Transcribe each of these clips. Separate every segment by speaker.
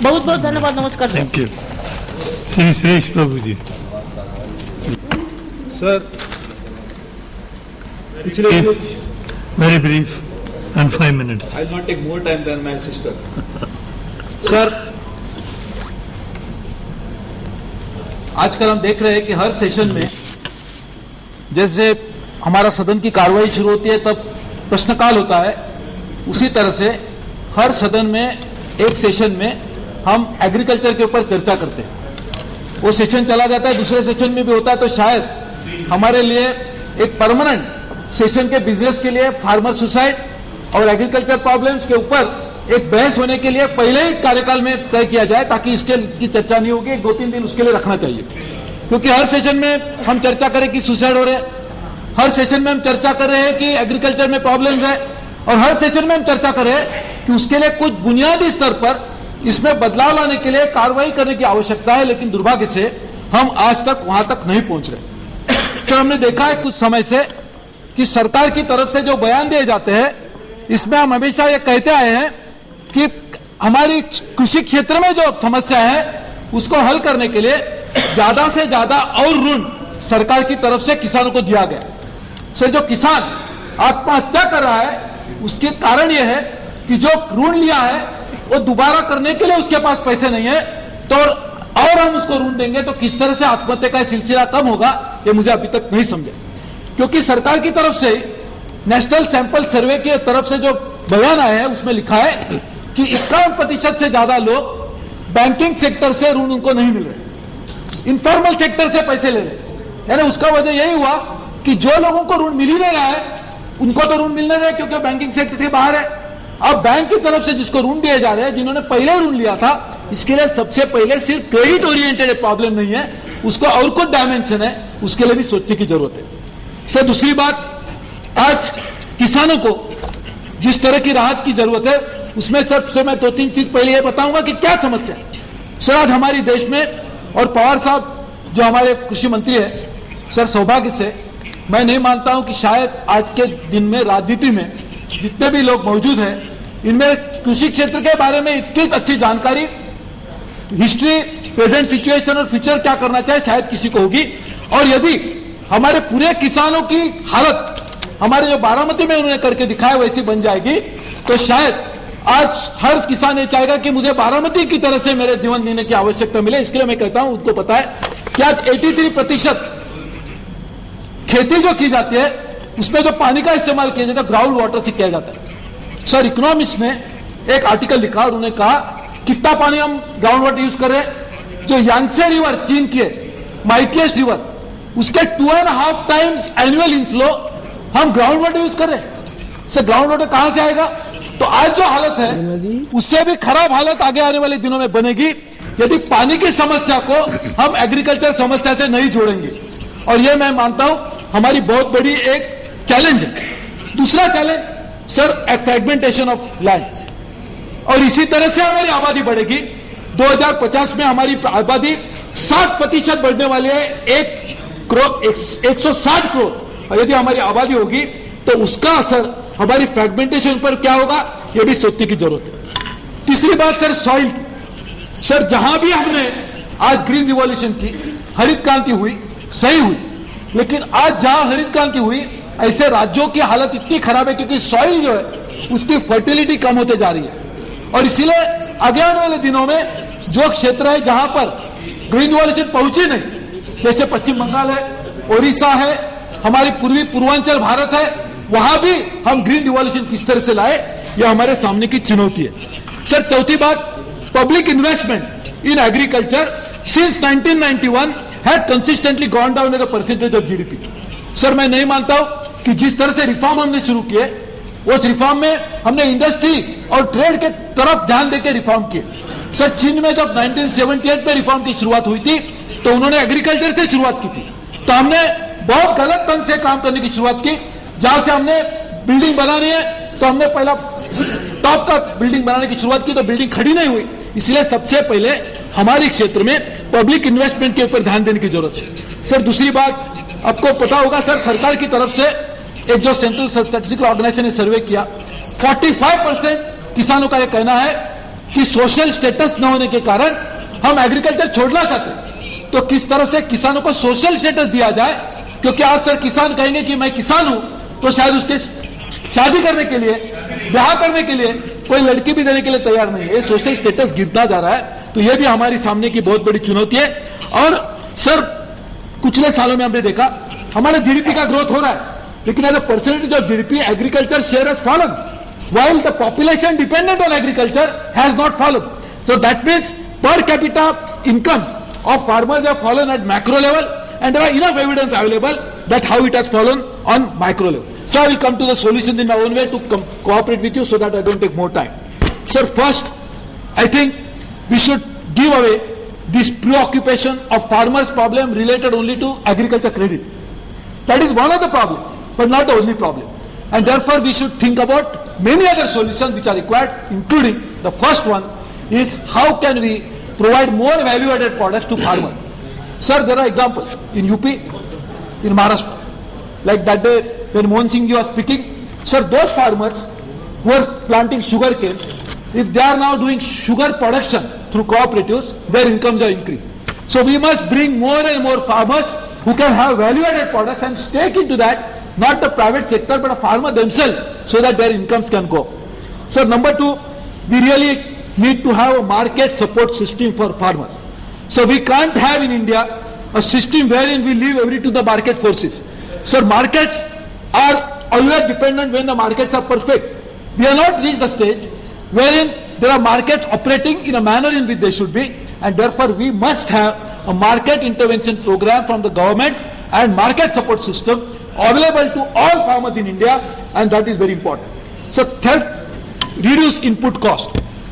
Speaker 1: बहुत बहुत धन्यवाद। नमस्कार sir.
Speaker 2: Thank you. Shri Suresh Prabhu ji.
Speaker 3: Sir पिछले
Speaker 2: very brief and 5 minutes.
Speaker 3: I will not take more time than my sister. Sir आजकल हम देख रहे हैं कि हर सेशन में जैसे हमारा सदन की कार्रवाई शुरू होती है तब प्रश्नकाल होता है, उसी तरह से हर सदन में एक सेशन में हम एग्रीकल्चर के ऊपर चर्चा करते हैं। वो सेशन चला जाता है, दूसरे सेशन में भी होता है, तो शायद हमारे लिए एक परमानेंट सेशन के बिजनेस के लिए फार्मर सुसाइड और एग्रीकल्चर प्रॉब्लम्स के ऊपर एक बहस होने के लिए पहले ही कार्यकाल में तय किया जाए, ताकि इसके की चर्चा नहीं होगी। 2-3 दिन उसके लिए रखना चाहिए, क्योंकि हर सेशन में हम चर्चा करें कि सुसाइड हो रहे हैं, हर सेशन में हम चर्चा कर रहे हैं कि एग्रीकल्चर में प्रॉब्लम्स है, और हर सेशन में हम चर्चा कर रहे हैं कि उसके लिए कुछ बुनियादी स्तर पर इसमें बदलाव लाने के लिए कार्रवाई करने की आवश्यकता है। लेकिन दुर्भाग्य से हम आज तक वहां तक नहीं पहुंच रहे। सर हमने देखा है कुछ समय से कि सरकार की तरफ से जो बयान दिए जाते हैं, इसमें हम हमेशा ये कहते आए हैं कि हमारी कृषि क्षेत्र में जो समस्या है उसको हल करने के लिए ज्यादा से ज्यादा और ऋण सरकार की तरफ से किसानों को दिया गया। सर जो किसान आत्महत्या कर रहा है उसके कारण यह है कि जो ऋण लिया है वो दोबारा करने के लिए उसके पास पैसे नहीं है, तो और हम उसको ऋण देंगे तो किस तरह से आत्महत्या का सिलसिला कम होगा, ये मुझे अभी तक नहीं समझे। क्योंकि सरकार की तरफ से नेशनल सैंपल सर्वे की तरफ से जो बयान आया है उसमें लिखा है कि 51% से ज्यादा लोग बैंकिंग सेक्टर से ऋण उनको नहीं मिल रहे, इनफॉर्मल सेक्टर से पैसे ले रहे। यानी उसका वजह यही हुआ कि जो लोगों को ऋण मिल ही नहीं रहा है उनको तो ऋण मिल नहीं रहा है, क्योंकि बैंकिंग सेक्टर से बाहर है। अब बैंक की तरफ से जिसको ऋण दिए जा रहे हैं, जिन्होंने पहले ऋण लिया था, इसके लिए सबसे पहले सिर्फ क्रेडिट ओरिएंटेड प्रॉब्लम नहीं है, उसको और कुछ डायमेंशन है, उसके लिए भी सोचने की जरूरत है। सर दूसरी बात, आज किसानों को जिस तरह की राहत की जरूरत है उसमें सबसे मैं 2-3 चीज पहले ये बताऊंगा कि क्या समस्या है। सर आज हमारे देश में, और पवार साहब जो हमारे कृषि मंत्री है, सर सौभाग्य से मैं नहीं मानता हूं कि शायद आज के दिन में राजनीति में जितने भी लोग मौजूद हैं इनमें कृषि क्षेत्र के बारे में इतनी अच्छी जानकारी, हिस्ट्री, प्रेजेंट सिचुएशन और फ्यूचर क्या करना चाहिए शायद किसी को होगी। और यदि हमारे पूरे किसानों की हालत हमारे जो बारामती में उन्होंने करके दिखाया वैसी बन जाएगी, तो शायद आज हर किसान ये चाहेगा कि मुझे बारामती की तरह से मेरे जीवन जीने की आवश्यकता मिले। इसके लिए मैं कहता हूं, उनको पता है कि आज 83% खेती जो की जाती है उसमें जो पानी का इस्तेमाल किया जाता है ग्राउंड वाटर से किया जाता है। सर इकोनॉमिक्स ने एक आर्टिकल लिखा और उन्होंने कहा कितना पानी हम ग्राउंड वाटर यूज कर रहे हैं, जो यांगसे रिवर चीन की माइटिएस्ट रिवर, उसके 2.5 टाइम्स एनुअल इनफ्लो हम ग्राउंड वाटर यूज कर रहे हैं। सर ग्राउंड वाटर कहां से आएगा? तो आज जो हालत है उससे भी खराब हालत आगे आने वाले दिनों में बनेगी यदि पानी की समस्या को हम एग्रीकल्चर समस्या से नहीं जोड़ेंगे, और यह मैं मानता हूं हमारी बहुत बड़ी एक चैलेंज है। दूसरा challenge sir fragmentation of land, और इसी तरह से हमारी आबादी बढ़ेगी। 2050 में हमारी आबादी 60% बढ़ने वाली है, 160 करोड़ यदि हमारी आबादी होगी तो उसका असर हमारी फ्रेगमेंटेशन पर क्या होगा यह भी सोचने की जरूरत है। तीसरी बात सर सॉइल, सर जहां भी हमने आज ग्रीन रिवॉल्यूशन की, हरित क्रांति हुई, सही हुई, लेकिन आज जहां हरित क्रांति हुई ऐसे राज्यों की हालत इतनी खराब है क्योंकि सॉइल जो है उसकी फर्टिलिटी कम होते जा रही है। और इसीलिए आगे आने वाले दिनों में जो क्षेत्र है जहां पर ग्रीन रिवॉल्यूशन पहुंची नहीं, जैसे पश्चिम बंगाल है, ओडिशा है, हमारी पूर्वांचल भारत है, वहां भी हम ग्रीन रिवॉल्यूशन किस तरह से लाए, यह हमारे सामने की चुनौती है। सर चौथी बात, public investment in agriculture since 1991 has consistently gone down as a percentage of GDP. Sir मैं नहीं मानता हूं कि जिस तरह से रिफॉर्म हमने शुरू किए उस रिफॉर्म में हमने इंडस्ट्री और ट्रेड के तरफ ध्यान देकर रिफॉर्म किए। सर चीन में जब 1978 में रिफॉर्म की शुरुआत हुई थी तो उन्होंने एग्रीकल्चर से शुरुआत की थी, तो हमने बहुत गलत ढंग से काम करने की शुरुआत की। जहां से हमने बिल्डिंग बनानी है तो हमने पहला टॉप का बिल्डिंग बनाने की शुरुआत की तो बिल्डिंग खड़ी नहीं हुई। इसलिए सबसे पहले हमारे क्षेत्र में पब्लिक इन्वेस्टमेंट के ऊपर ध्यान देने की जरूरत है। सर दूसरी बात, आपको पता होगा सर सरकार की तरफ से एक जो सेंट्रल स्टैटिस्टिकल ऑर्गेनाइजेशन ने सर्वे किया, 45% किसानों का यह कहना है कि सोशल स्टेटस न होने के कारण हम एग्रीकल्चर छोड़ना चाहते हैं। तो किस तरह से किसानों को सोशल स्टेटस दिया जाए, क्योंकि आज सर किसान कहेंगे कि मैं किसान हूं, तो शायद उसके शादी करने के लिए, ब्याह करने के लिए कोई लड़की भी देने के लिए तैयार नहीं है। सोशल स्टेटस गिरता जा रहा है, तो यह भी हमारी सामने की बहुत बड़ी चुनौती है। और सर पिछले सालों में हमने देखा हमारे जीडीपी का ग्रोथ हो रहा है, लेकिन as a percentage of GDP agriculture share has fallen, while the population dependent on agriculture has not fallen. So that means per capita income of farmers have fallen at macro level, and there are enough evidence available that how it has fallen on micro level. So I will come to the solutions in my own way to cooperate with you so that I don't take more time. Sir, first, I think we should give away this preoccupation of farmers' problem related only to agriculture credit. That is one of the problems, but not the only problem. And therefore we should think about many other solutions which are required, including the first one is how can we provide more value-added products to farmers. Sir, there are examples in UP, in Maharashtra. Like that day when Mohan Singh ji was speaking, sir, those farmers who are planting sugar cane, if they are now doing sugar production through cooperatives, their incomes are increased. So we must bring more and more farmers who can have value-added products and stake into that, not the private sector but a farmer themselves, so that their incomes can go. So number two, we really need to have a market support system for farmers. So we can't have in India a system wherein we leave everything to the market forces. So markets are always dependent when the markets are perfect. We have not reached the stage wherein there are markets operating in a manner in which they should be, and therefore we must have a market intervention program from the government and market support system available to all farmers in India, and that is very important. So third, reduce input cost.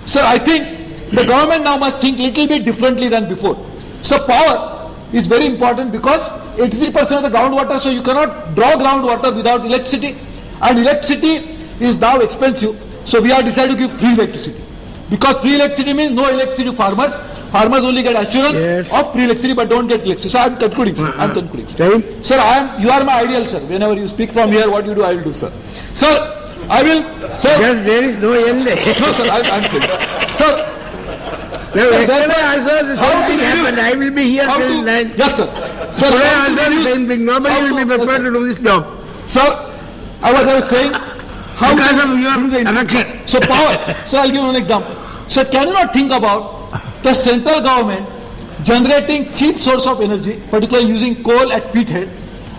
Speaker 3: Sir, I think the government now must think little bit differently than before. So power is very important because 83% of the groundwater, so you cannot draw groundwater without electricity, and electricity is now expensive. So we have decided to give free electricity, because free electricity means no electricity to farmers. Farmers only get assurance of free electricity but don't get electricity. So I am concluding, sir. I am concluding, sir. Sir, you are my ideal, sir. Whenever you speak from here, what you do, I will do, sir. Sir, I will, sir.
Speaker 1: Just there is no end.
Speaker 3: No, sir, I am saying. Sir.
Speaker 1: No, yesterday also the same thing happened. I will be here till 9.
Speaker 3: Yes, sir. Sir,
Speaker 1: today also the same thing. Nobody will be prepared to do this job.
Speaker 3: Sir, I was saying, how
Speaker 1: because of
Speaker 3: do
Speaker 1: your
Speaker 3: the
Speaker 1: election.
Speaker 3: So power. Sir, I'll give you an example. Sir, can you not think about the central government generating cheap source of energy, particularly using coal at peat head,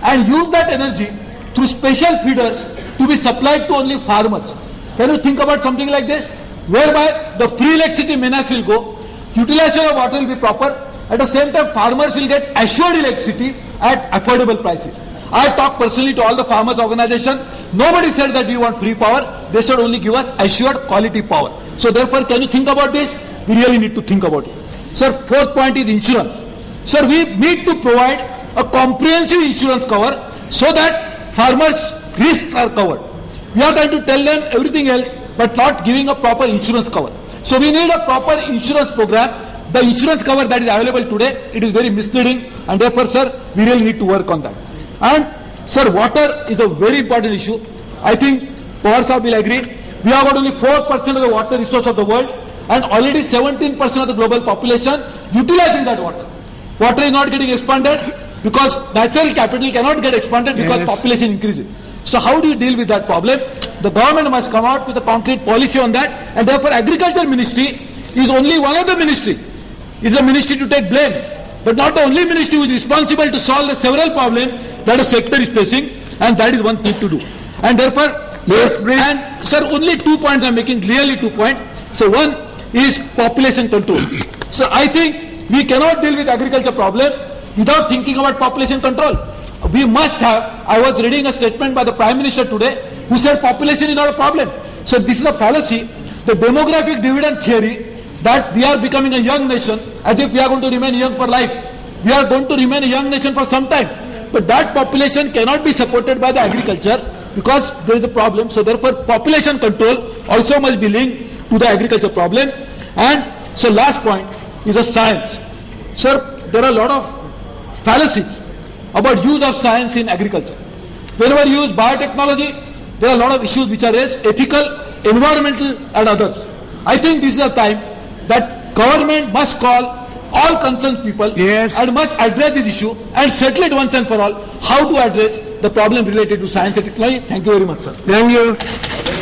Speaker 3: and use that energy through special feeders to be supplied to only farmers? Can you think about something like this, whereby the free electricity menace will go, utilization of water will be proper, at the same time farmers will get assured electricity at affordable prices. I talked personally to all the farmers organization. Nobody said that we want free power. They should only give us assured quality power. So therefore, can you think about this? We really need to think about it. Sir, fourth point is insurance. Sir, we need to provide a comprehensive insurance cover so that farmers' risks are covered. We are trying to tell them everything else but not giving a proper insurance cover. So we need a proper insurance program. The insurance cover that is available today, it is very misleading, and therefore, sir, we really need to work on that. And sir, water is a very important issue. I think Pawar Sahab will agree. We have got only 4% of the water resource of the world, and already 17% of the global population utilizing that water. Water is not getting expanded because natural capital cannot get expanded because population increases. So how do you deal with that problem? The government must come out with a concrete policy on that, and therefore Agriculture Ministry is only one of the ministry. It's a ministry to take blame, but not the only ministry who is responsible to solve the several problems that the sector is facing, and that is one thing to do. And therefore, sir, only 2 points I'm making, clearly 2 points. So one is population control. So I think we cannot deal with agriculture problem without thinking about population control. We must have, I was reading a statement by the Prime Minister today who said population is not a problem. So this is a fallacy. The demographic dividend theory that we are becoming a young nation as if we are going to remain young for life. We are going to remain a young nation for some time. But that population cannot be supported by the agriculture because there is a problem. So therefore population control also must be linked to the agriculture problem. And so last point is a science. Sir, there are a lot of fallacies about use of science in agriculture. Whenever you use biotechnology, there are a lot of issues which are raised, ethical, environmental and others. I think this is a time that government must call all concerned people
Speaker 1: Yes.
Speaker 3: and must address this issue and settle it once and for all. How to address the problem related to science and technology? Thank you very much, sir.
Speaker 1: Thank you.